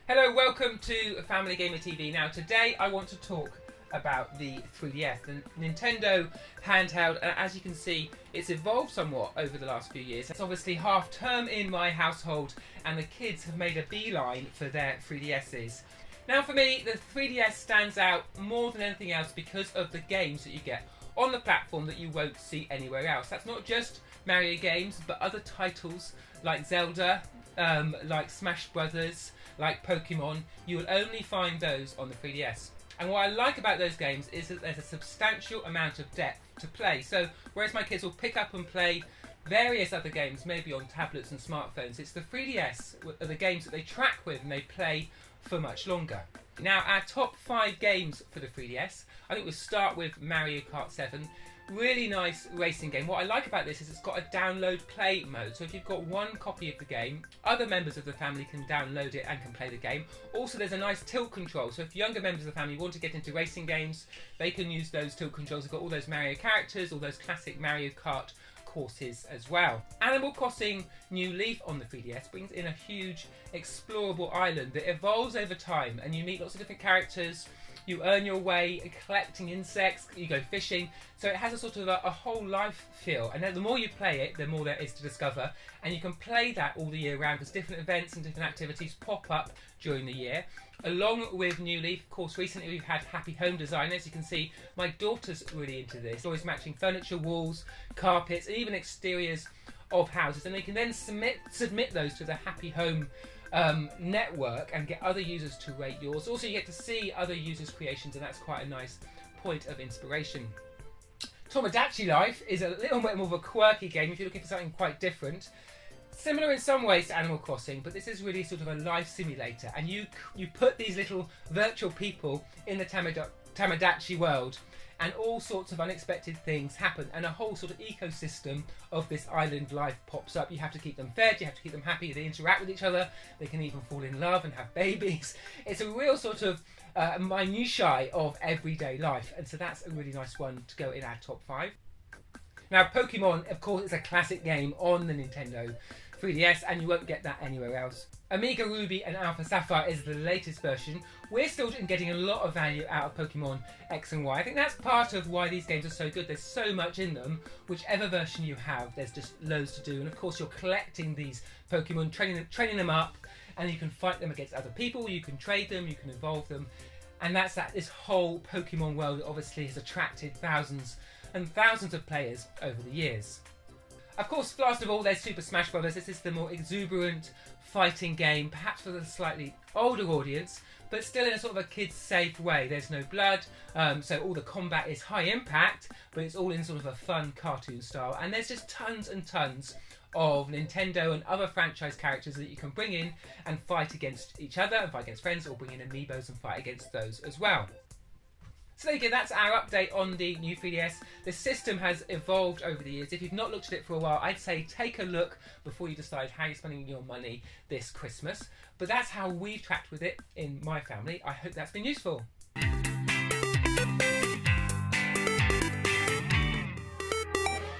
Hello, welcome to Family Gamer TV. Now today I want to talk about the 3DS, the Nintendo handheld, and as you can see it's evolved somewhat over the last few years. It's obviously half term in my household and the kids have made a beeline for their 3DSs. Now for me the 3DS stands out more than anything else because of the games that you get on the platform that you won't see anywhere else. That's not just Mario games but other titles like Zelda, like Smash Brothers, like Pokemon. You will only find those on the 3DS. And what I like about those games is that there's a substantial amount of depth to play. So whereas my kids will pick up and play various other games, maybe on tablets and smartphones, it's the 3DS are the games that they track with and they play for much longer. Now our top 5 games for the 3DS, I think we'll start with Mario Kart 7. Really nice racing game. What I like about this is it's got a download play mode, so if you've got one copy of the game, other members of the family can download it and can play the game. Also there's a nice tilt control, so if younger members of the family want to get into racing games, they can use those tilt controls. They've got all those Mario characters, all those classic Mario Kart courses as well. Animal Crossing New Leaf on the 3DS brings in a huge explorable island that evolves over time and you meet lots of different characters. You earn your way collecting insects, you go fishing, so it has a sort of a whole life feel, and then the more you play it, the more there is to discover, and you can play that all the year round because different events and different activities pop up during the year. Along with New Leaf, of course, recently we've had Happy Home Design. As you can see, my daughter's really into this, always matching furniture, walls, carpets, and even exteriors of houses, and they can then submit those to the Happy Home network and get other users to rate yours. Also you get to see other users' creations, and that's quite a nice point of inspiration. Tomodachi Life is a little bit more of a quirky game if you're looking for something quite different. Similar in some ways to Animal Crossing, but this is really sort of a life simulator, and you put these little virtual people in the Tomodachi world and all sorts of unexpected things happen and a whole sort of ecosystem of this island life pops up. You have to keep them fed, you have to keep them happy, they interact with each other, they can even fall in love and have babies. It's a real sort of minutiae of everyday life, and so that's a really nice one to go in our top 5. Now Pokemon, of course, is a classic game on the Nintendo 3DS and you won't get that anywhere else. Omega Ruby and Alpha Sapphire is the latest version. We're still getting a lot of value out of Pokemon X and Y. I think that's part of why these games are so good. There's so much in them. Whichever version you have, there's just loads to do. And of course you're collecting these Pokemon, training them up, and you can fight them against other people, you can trade them, you can evolve them. And that's this whole Pokemon world that obviously has attracted thousands and thousands of players over the years. Of course, last of all, there's Super Smash Brothers. This is the more exuberant fighting game, perhaps for a slightly older audience, but still in a sort of a kids-safe way. There's no blood, so all the combat is high impact, but it's all in sort of a fun cartoon style. And there's just tons and tons of Nintendo and other franchise characters that you can bring in and fight against each other, and fight against friends, or bring in amiibos and fight against those as well. So there you go, that's our update on the new 3DS. The system has evolved over the years. If you've not looked at it for a while, I'd say take a look before you decide how you're spending your money this Christmas. But that's how we've tracked with it in my family. I hope that's been useful.